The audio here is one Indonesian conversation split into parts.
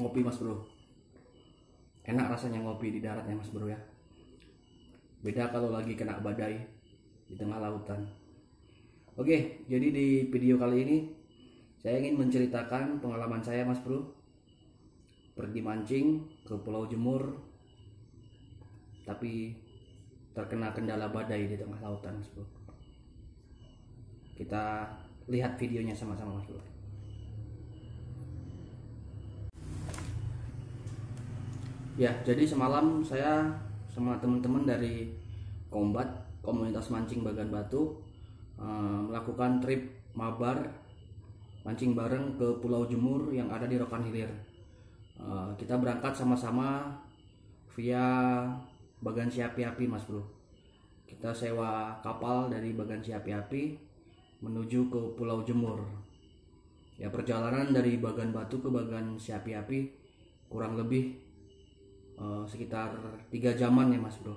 ngopi mas bro. Enak rasanya ngopi di darat ya mas bro ya. Beda kalau lagi kena badai di tengah lautan. Oke, jadi di video kali ini saya ingin menceritakan pengalaman saya mas bro, pergi mancing ke Pulau Jemur tapi terkena kendala badai di tengah lautan mas bro. Kita lihat videonya sama-sama mas bro. Ya, jadi semalam saya sama teman-teman dari Kombat, komunitas mancing Bagan Batu, melakukan trip mabar mancing bareng ke Pulau Jemur yang ada di Rokan Hilir. Kita berangkat sama-sama via Bagan Siapi-Api mas bro. Kita sewa kapal dari Bagan Siapi-Api menuju ke Pulau Jemur. Ya, perjalanan dari Bagan Batu ke Bagan Siapi-Api kurang lebih sekitar 3 jaman ya mas bro.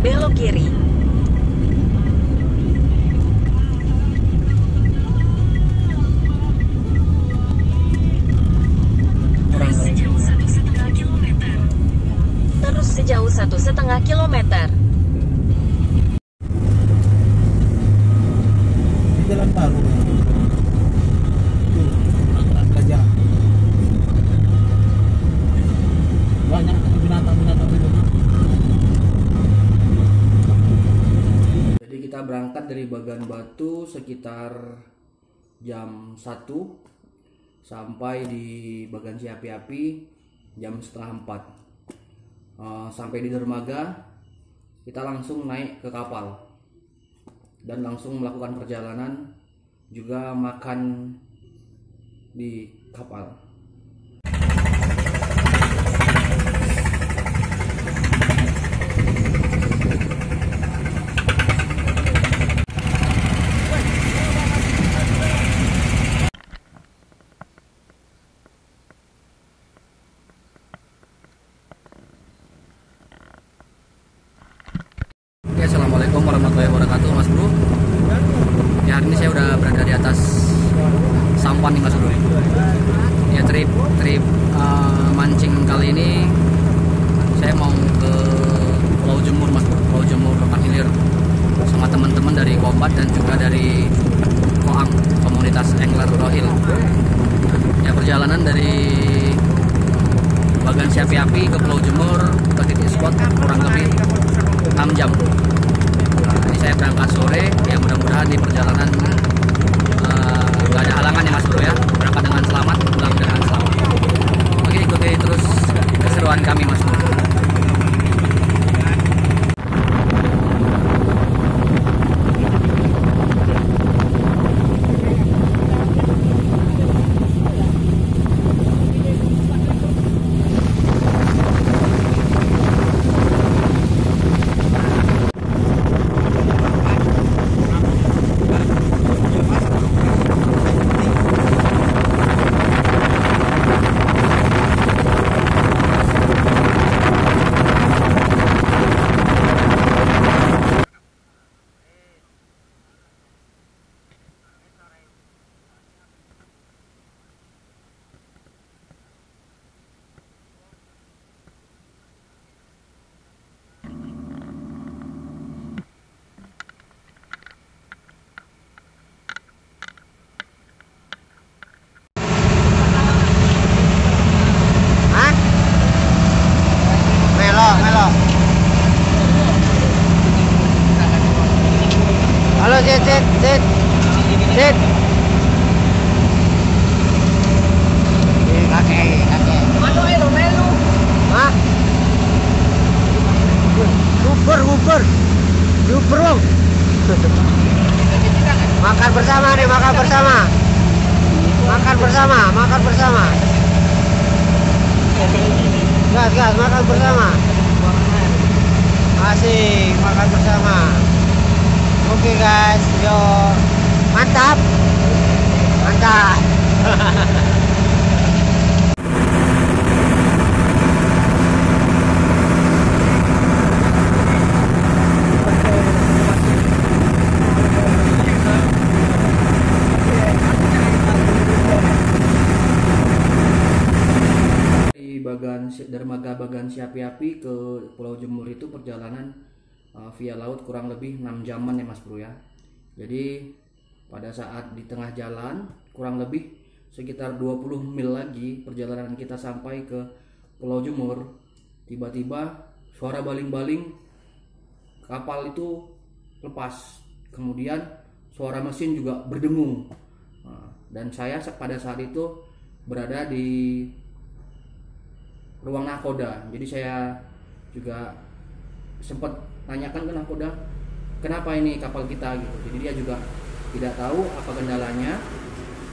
Belok kiri. Terus sejauh 1,5 kilometer. Di jalan baru. Gajah. Banyak binatang-binatang itu. Kita berangkat dari Bagan Batu sekitar jam 1 sampai di Bagan Siapi-Api jam setengah 4. Sampai di dermaga kita langsung naik ke kapal dan langsung melakukan perjalanan, juga makan di kapal. Assalamualaikum warahmatullahi wabarakatuh mas bro. Ya, hari ini saya udah berada di atas sampan nih mas bro. Ya, trip mancing kali ini saya mau ke Pulau Jemur mas bro, Pulau Jemur Rokan Hilir sama teman-teman dari Kombat dan juga dari Koang, komunitas angler Rohil. Ya, perjalanan dari Bagan Siapi-Api ke Pulau Jemur ke titik spot kurang lebih 6 jam. Ini saya berangkat sore, ya mudah-mudahan di perjalanan nggak ada halangan ya mas bro ya, berangkat dengan selamat, pulang dengan selamat. Oke, ikuti terus keseruan kami mas bro. Kakek. Bur. Super Bang. Makan bersama nih, makan bersama. Makan bersama, makan bersama. Gas, gas, makan bersama. Asik, makan bersama. Oke guys, yuk. Mantap. Mantap. Dermaga Bagan Siapi-Api ke Pulau Jemur itu perjalanan via laut kurang lebih 6 jaman ya Mas Bro ya. Jadi pada saat di tengah jalan kurang lebih sekitar 20 mil lagi perjalanan kita sampai ke Pulau Jemur, tiba-tiba suara baling-baling kapal itu lepas, kemudian suara mesin juga berdengung. Dan saya pada saat itu berada di ruang nakoda, jadi saya juga sempat tanyakan ke nakoda kenapa ini kapal kita gitu. Jadi dia juga tidak tahu apa kendalanya.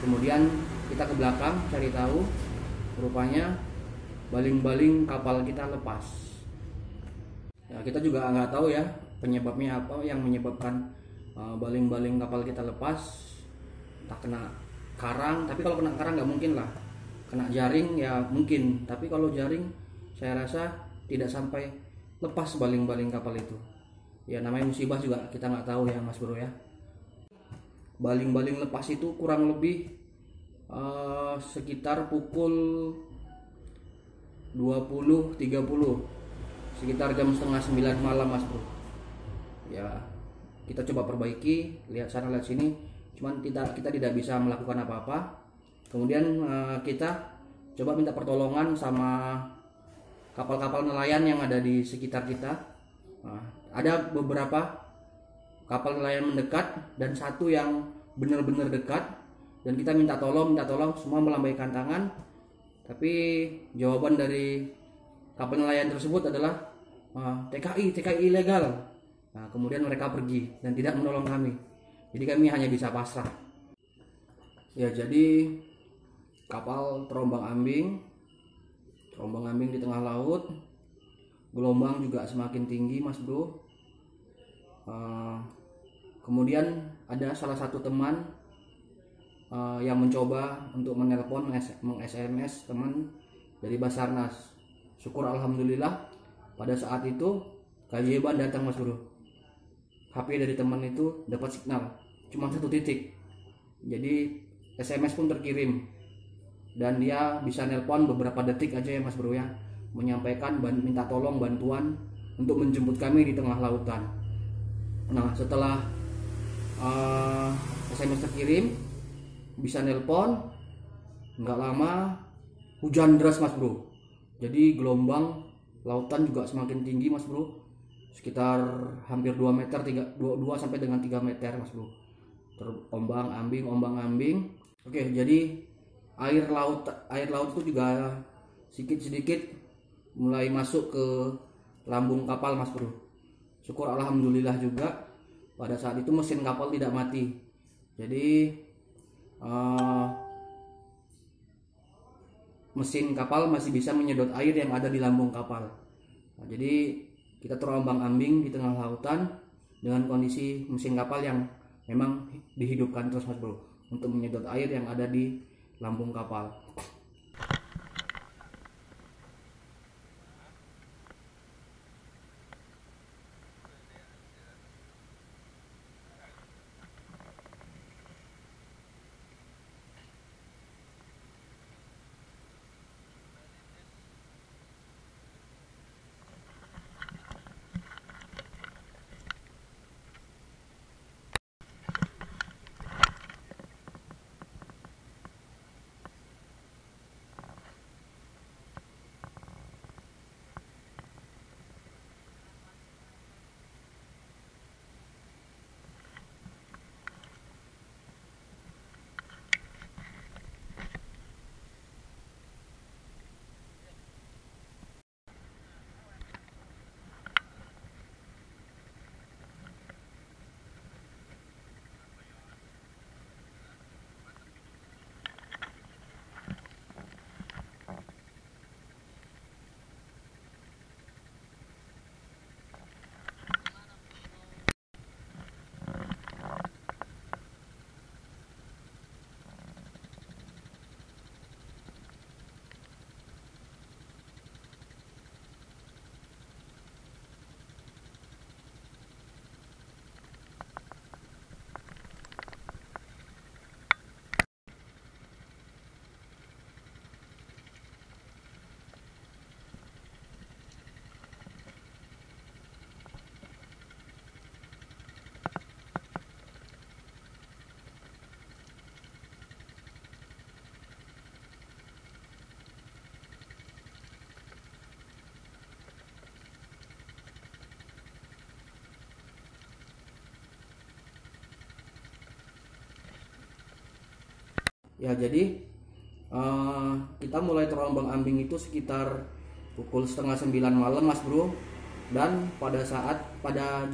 Kemudian kita ke belakang cari tahu, rupanya baling-baling kapal kita lepas. Ya, kita juga nggak tahu ya penyebabnya apa yang menyebabkan baling-baling kapal kita lepas. Tak kena karang, tapi kalau kena karang nggak mungkin lah. Kena jaring ya mungkin, tapi kalau jaring saya rasa tidak sampai lepas baling-baling kapal itu. Ya namanya musibah juga kita nggak tahu ya Mas Bro ya. Baling-baling lepas itu kurang lebih sekitar pukul 20.30, sekitar jam setengah 9 malam Mas Bro. Ya kita coba perbaiki, lihat sana lihat sini, cuman kita tidak bisa melakukan apa-apa. Kemudian kita coba minta pertolongan sama kapal-kapal nelayan yang ada di sekitar kita. Ada beberapa kapal nelayan mendekat dan satu yang benar-benar dekat, dan kita minta tolong, semua melambaikan tangan. Tapi jawaban dari kapal nelayan tersebut adalah TKI ilegal. Nah, kemudian mereka pergi dan tidak menolong kami. Jadi kami hanya bisa pasrah. Ya, jadi kapal terombang-ambing di tengah laut, gelombang juga semakin tinggi Mas Bro. Kemudian ada salah satu teman yang mencoba untuk menelpon, meng-SMS teman dari Basarnas. Syukur alhamdulillah pada saat itu keajaiban datang Mas Bro. HP dari teman itu dapat signal cuma 1 titik, jadi SMS pun terkirim. Dan dia bisa nelpon beberapa detik aja ya Mas Bro ya, menyampaikan minta tolong bantuan untuk menjemput kami di tengah lautan. Nah setelah SMS terkirim, bisa nelpon, nggak lama hujan deras Mas Bro. Jadi gelombang lautan juga semakin tinggi Mas Bro, sekitar hampir 2 meter, 2 sampai dengan 3 meter Mas Bro. Terombang ambing. Oke, jadi air laut itu juga sedikit mulai masuk ke lambung kapal Mas Bro. Syukur alhamdulillah juga pada saat itu mesin kapal tidak mati. Jadi mesin kapal masih bisa menyedot air yang ada di lambung kapal. Nah, jadi kita terombang-ambing di tengah lautan dengan kondisi mesin kapal yang memang dihidupkan terus Mas Bro untuk menyedot air yang ada di lambung kapal. Ya, jadi kita mulai terombang-ambing itu sekitar pukul setengah 9 malam Mas Bro, dan pada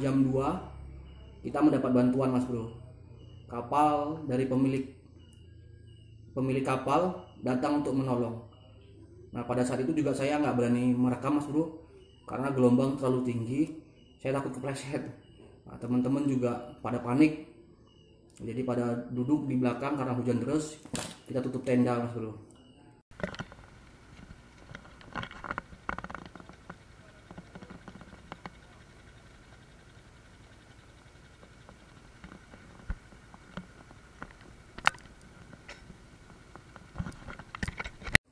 jam 2 kita mendapat bantuan Mas Bro. Kapal dari pemilik kapal datang untuk menolong. Nah, pada saat itu juga saya nggak berani merekam Mas Bro, karena gelombang terlalu tinggi, saya takut kepleset. Nah, teman-teman juga pada panik, jadi pada duduk di belakang karena hujan deras. Kita tutup tenda Mas Bro.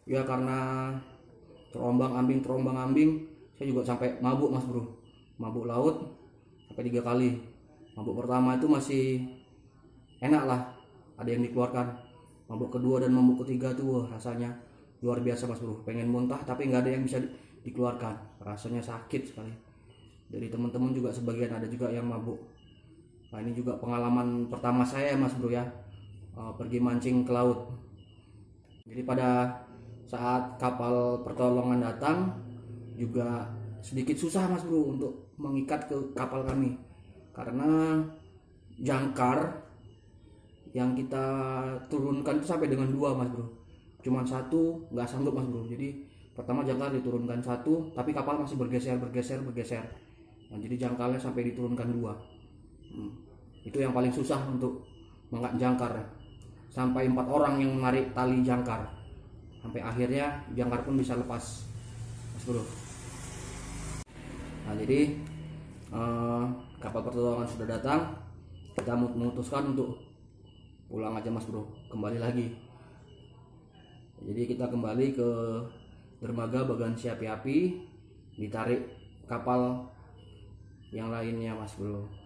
Ya, karena terombang-ambing, saya juga sampai mabuk Mas Bro, mabuk laut sampai 3 kali. Mabuk pertama itu masih enak lah, ada yang dikeluarkan. Mabuk kedua dan mabuk ketiga tuh rasanya luar biasa Mas Bro, pengen muntah tapi nggak ada yang bisa dikeluarkan, rasanya sakit sekali. Dari teman-teman juga sebagian ada juga yang mabuk. Nah, ini juga pengalaman pertama saya Mas Bro ya, pergi mancing ke laut. Jadi pada saat kapal pertolongan datang juga sedikit susah Mas Bro untuk mengikat ke kapal kami, karena jangkar yang kita turunkan itu sampai dengan 2 Mas Bro, cuman 1 nggak sanggup Mas Bro. Jadi pertama jangkar diturunkan 1, tapi kapal masih bergeser. Nah, jadi jangkarnya sampai diturunkan 2. Itu yang paling susah untuk mengangkat jangkar, sampai 4 orang yang menarik tali jangkar, sampai akhirnya jangkar pun bisa lepas Mas Bro. Nah, jadi kapal pertolongan sudah datang, kita memutuskan untuk pulang aja Mas Bro, kembali lagi. Jadi kita kembali ke dermaga Bagansi Api-Api, ditarik kapal yang lainnya Mas Bro.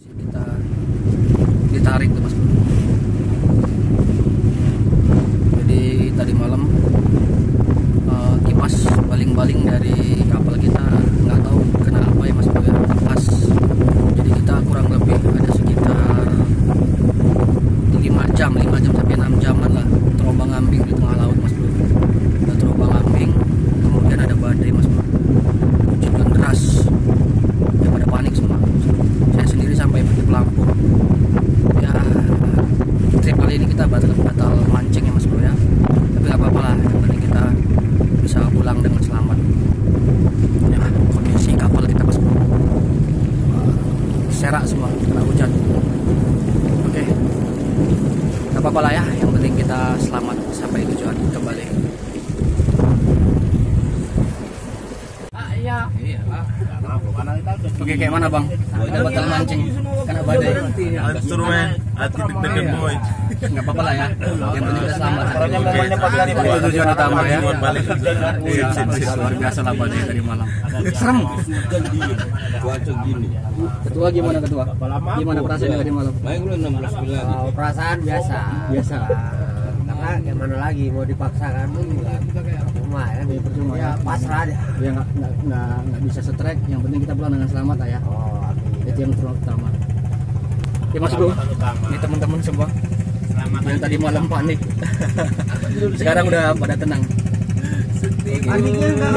Kita ditarik tuh Mas Bro. Jadi tadi malam kipas baling-baling dari kapal kita nggak tahu kenapa ya Mas Bro ya, lepas. Jadi kita kurang lebih ada sekitar 5 jam sampai 6 jaman lah terombang-ambing di tengah laut Mas Bro. Ada terombang-ambing, kemudian ada badai Mas Bro, hujan deras, ya pada panik semua. Saya sendiri sampai pakai pelampung. Ya, trip kali ini kita batal mancing ya Mas Bro ya, tapi nggak apa-apa lah, yang penting kita bisa pulang dengan selamat. Ya, kondisi kapal kita Mas Bro serak semua kena hujan. Oke, nggak apa-apa lah ya, yang penting kita selamat sampai tujuan kembali. Oke, kayak mana Bang? Kita batal mancing karena badai. Atur men, hati deg-degan boy. Nggak apa-apa lah ya, yang penting kita selamat. Itu tujuan utama ya. Iya, luar biasa lah badai tadi malam. Serem. Ketua gimana Ketua? Gimana perasaannya tadi malam? Perasaan biasa. Biasa. Karena gimana lagi mau dipaksakan pun enggak. Cuma ya, Percuma ya pasrah aja. Ya nggak bisa setrek, yang penting kita pulang dengan selamat lah ya. Oh, amin. Itu yang utama. Ya Mas Bro, Keselamatan utama. ini teman-teman semua Selamat yang tadi malam panik. Sekarang udah pada tenang. Paniknya enggak.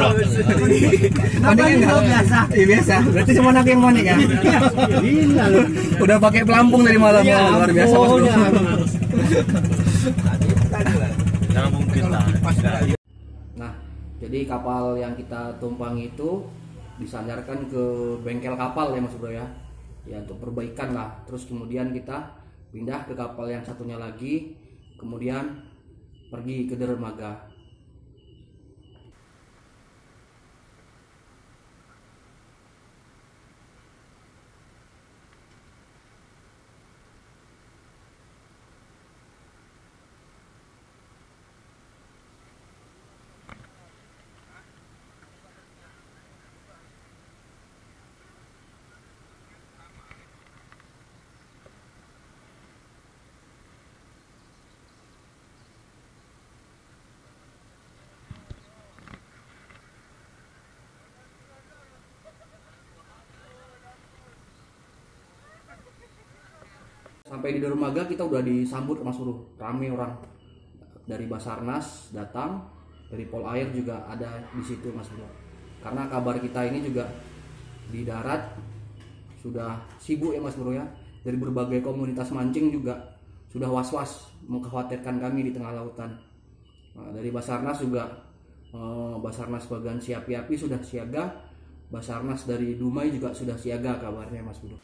Paniknya enggak biasa. Iya biasa. Berarti cuma aku yang panik ya. Gila lu. Udah pakai pelampung dari malam. Oh, luar biasa Mas Bro. Jangan mungkin lah. Nah, jadi kapal yang kita tumpangi itu disandarkan ke bengkel kapal ya Mas Bro ya. Ya untuk perbaikan lah. Terus kemudian kita pindah ke kapal yang satunya lagi, kemudian pergi ke dermaga. Sampai di dermaga kita udah disambut Mas Bro, rame orang dari Basarnas datang, dari Pol Air juga ada di situ Mas Bro. Karena kabar kita ini juga di darat sudah sibuk ya Mas Bro ya. Dari berbagai komunitas mancing juga sudah was-was mengkhawatirkan kami di tengah lautan. Nah, dari Basarnas juga Basarnas bagian Siapi-api sudah siaga, Basarnas dari Dumai juga sudah siaga kabarnya Mas Bro.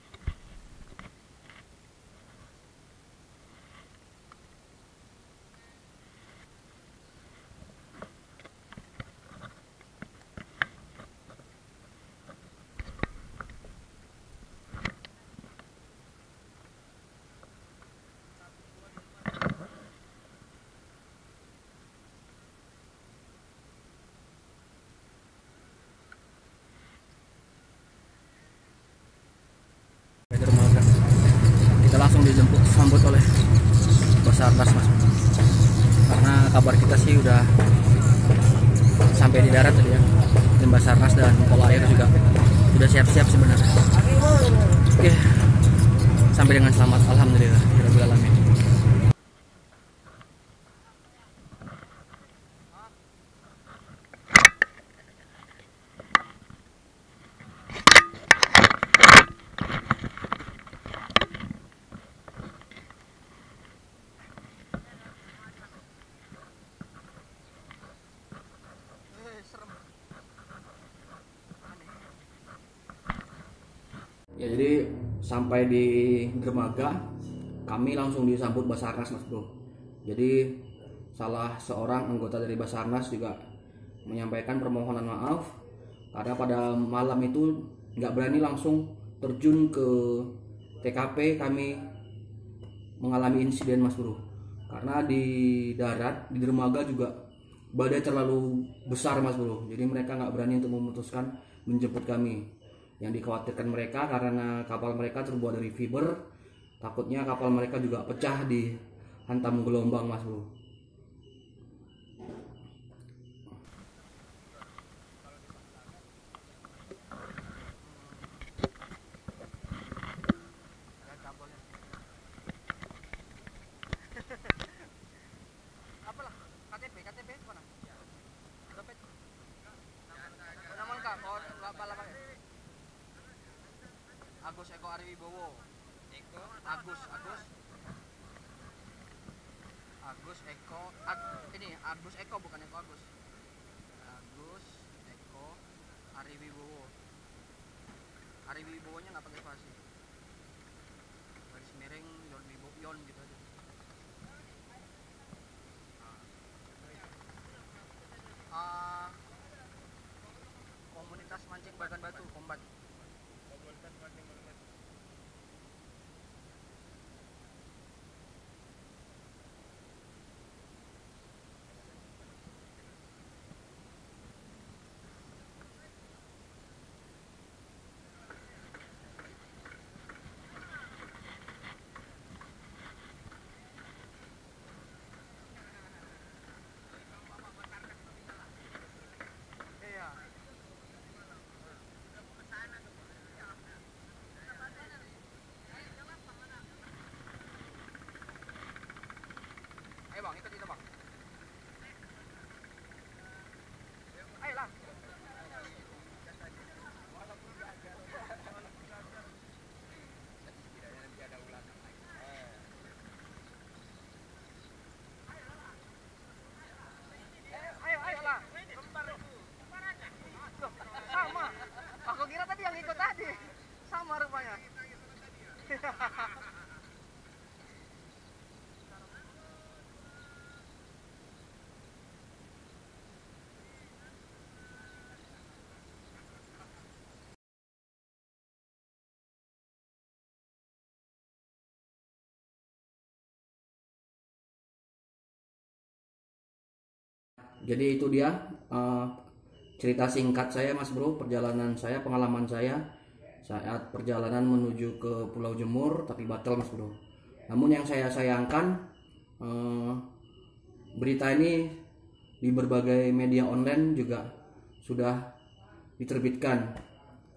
Dermaga. Kita langsung disambut oleh Basarnas Mas. Karena kabar kita sih udah sampai di darat tadi ya. Tim Basarnas dan Pol Air juga sudah siap-siap sebenarnya. Oke. Sampai dengan selamat, alhamdulillah. Rabbil alamin. Ya jadi sampai di dermaga kami langsung disambut Basarnas Mas Bro. Jadi salah seorang anggota dari Basarnas juga menyampaikan permohonan maaf karena pada malam itu nggak berani langsung terjun ke TKP, kami mengalami insiden Mas Bro. Karena di darat di dermaga juga badai terlalu besar Mas Bro. Jadi mereka nggak berani untuk memutuskan menjemput kami. Yang dikhawatirkan mereka karena kapal mereka terbuat dari fiber, takutnya kapal mereka juga pecah di hantam gelombang Mas Bro. Agus Eko Ariwibowo. Agus Eko ini Agus Eko bukan Eko Agus. Agus Eko Ariwibowo. Ariwibowonya nggak pakai spasi. Garis miring Yon gitu aja. Komunitas mancing Bagan Batu, Kombat. Aku kira tadi yang ikut tadi. Sama rupanya. Jadi itu dia cerita singkat saya Mas Bro, perjalanan saya, pengalaman saya saat perjalanan menuju ke Pulau Jemur tapi batal Mas Bro. Namun yang saya sayangkan, berita ini di berbagai media online juga sudah diterbitkan,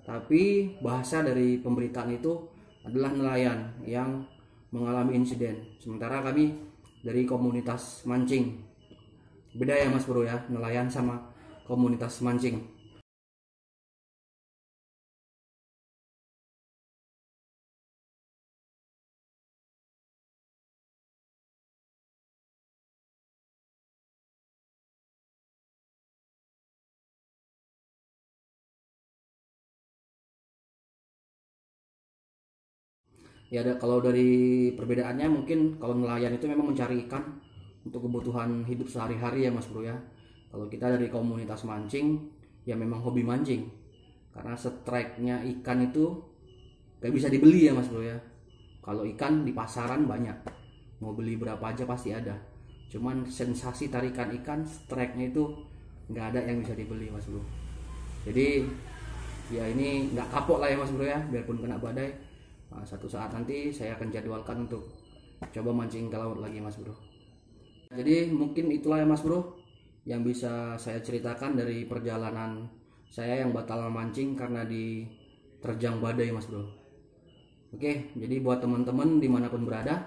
tapi bahasa dari pemberitaan itu adalah nelayan yang mengalami insiden, sementara kami dari komunitas mancing. Beda ya Mas Bro ya, nelayan sama komunitas mancing. Ya kalau dari perbedaannya mungkin kalau nelayan itu memang mencari ikan untuk kebutuhan hidup sehari-hari ya Mas Bro ya. Kalau kita dari komunitas mancing ya memang hobi mancing, karena strike-nya ikan itu gak bisa dibeli ya Mas Bro ya. Kalau ikan di pasaran banyak, mau beli berapa aja pasti ada, cuman sensasi tarikan ikan, strike-nya itu nggak ada yang bisa dibeli Mas Bro. Jadi ya ini nggak kapok lah ya Mas Bro ya, biarpun kena badai. Nah, satu saat nanti saya akan jadwalkan untuk coba mancing ke laut lagi Mas Bro. Jadi mungkin itulah ya Mas Bro yang bisa saya ceritakan dari perjalanan saya yang batal mancing karena diterjang badai Mas Bro. Oke, jadi buat teman-teman dimanapun berada,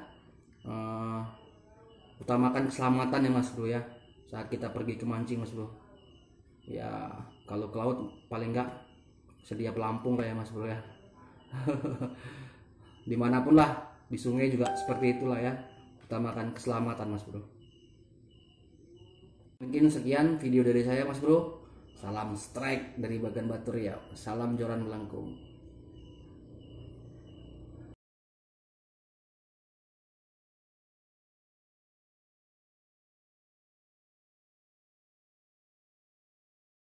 utamakan keselamatan ya Mas Bro ya saat kita pergi ke mancing Mas Bro. Ya kalau ke laut paling enggak sedia pelampung lah ya Mas Bro ya. Dimanapun lah, di sungai juga seperti itulah ya, utamakan keselamatan Mas Bro. Mungkin sekian video dari saya Mas Bro. Salam strike dari Bagan Batu Riau. Salam Joran Melengkung.